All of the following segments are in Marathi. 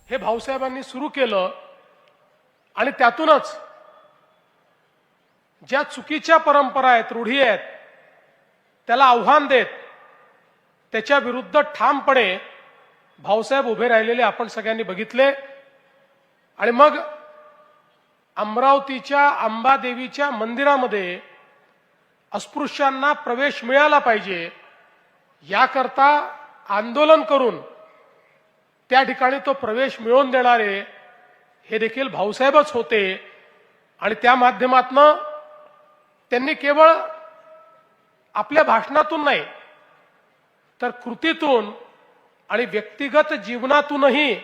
हे भाऊसाहेबांनी सुरू केलं आणि त्यातूनच ज्या चुकीच्या परंपरा आहेत, रूढी आहेत, त्याला आव्हान देत त्याच्या विरुद्ध ठामपणे भाऊसाहेब उभे राहिलेले आपण सगळ्यांनी बघितले। आणि मग अमरावतीच्या अंबादेवीच्या मंदिरामध्ये अस्पृश्यांना प्रवेश मिळाला पाहिजे याकरता आंदोलन करून त्या ठिकाणी तो प्रवेश मिळवून देणारे हे देखील भाऊसाहेबच होते। आणि त्या माध्यमातून त्यांनी केवळ आपल्या भाषणातून नाही तर कृतीतून आणि व्यक्तिगत जीवनातूनही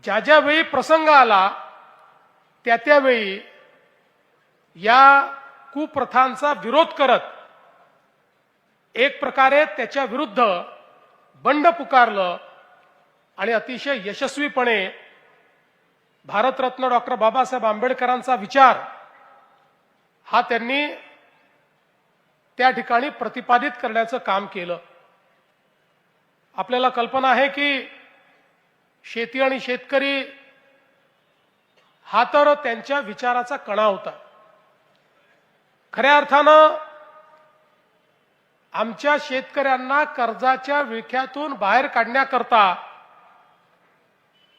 ज्या ज्या वेळी प्रसंग आला त्या त्यावेळी या कुप्रथांचा विरोध करत एक प्रकारे त्याच्या विरुद्ध बंड पुकारलं आणि अतिशय यशस्वीपणे भारतरत्न डॉक्टर बाबासाहेब आंबेडकरांचा विचार हा त्यांनी त्या ठिकाणी प्रतिपादित करण्याचं काम केलं। आपल्याला कल्पना आहे की शेती आणि शेतकरी हा तर त्यांच्या विचाराचा कणा होता। खऱ्या अर्थानं आमच्या शेतकऱ्यांना कर्जाच्या विळख्यातून बाहेर काढण्याकरता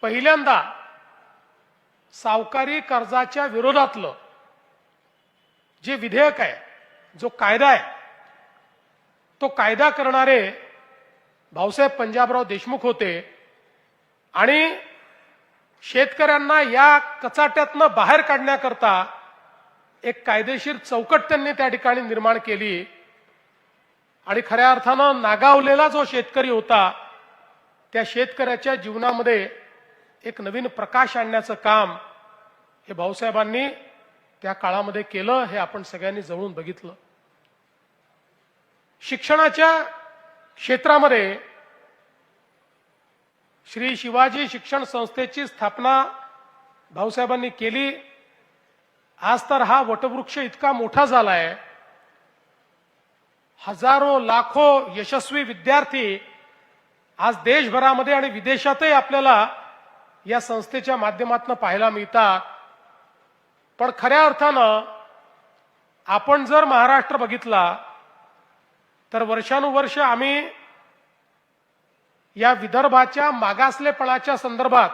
पहिल्यांदा सावकारी कर्जाच्या विरोधातलं जे विधेयक आहे, जो कायदा आहे, तो कायदा करणारे भाऊसाहेब पंजाबराव देशमुख होते। आणि शेतकऱ्यांना या कचाट्यातनं बाहेर काढण्याकरता एक कायदेशीर चौकट त्यांनी त्या ठिकाणी निर्माण केली। आणि खऱ्या अर्थानं नागावलेला जो शेतकरी होता त्या शेतकऱ्याच्या जीवनामध्ये एक नवीन प्रकाश आणण्याचं काम हे भाऊसाहेबांनी त्या काळामध्ये केलं, हे आपण सगळ्यांनी जवळून बघितलं। शिक्षणाच्या क्षेत्रामध्ये श्री शिवाजी शिक्षण संस्थेची स्थापना भाऊसाहेबांनी केली। आज तर हा वटवृक्ष इतका मोठा झालाय, हजारो लाखो यशस्वी विद्यार्थी आज देशभरामध्ये आणि विदेशातही आपल्याला या संस्थेच्या माध्यमातून पाहायला मिळतात। पण खऱ्या अर्थानं आपण जर महाराष्ट्र बघितला तर वर्षानुवर्ष आम्ही या विदर्भाच्या मागासलेपणाच्या संदर्भात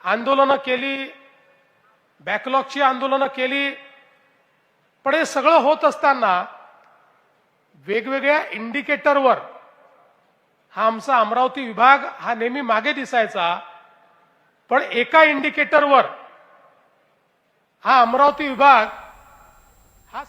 आंदोलनं केली, बॅकलॉगची आंदोलनं केली। पण हे सगळं होत असताना वेगवेगळ्या इंडिकेटरवर हा आमचा अमरावती विभाग हा नेहमी मागे दिसायचा, पण एका इंडिकेटरवर हा अमरावती विभाग हा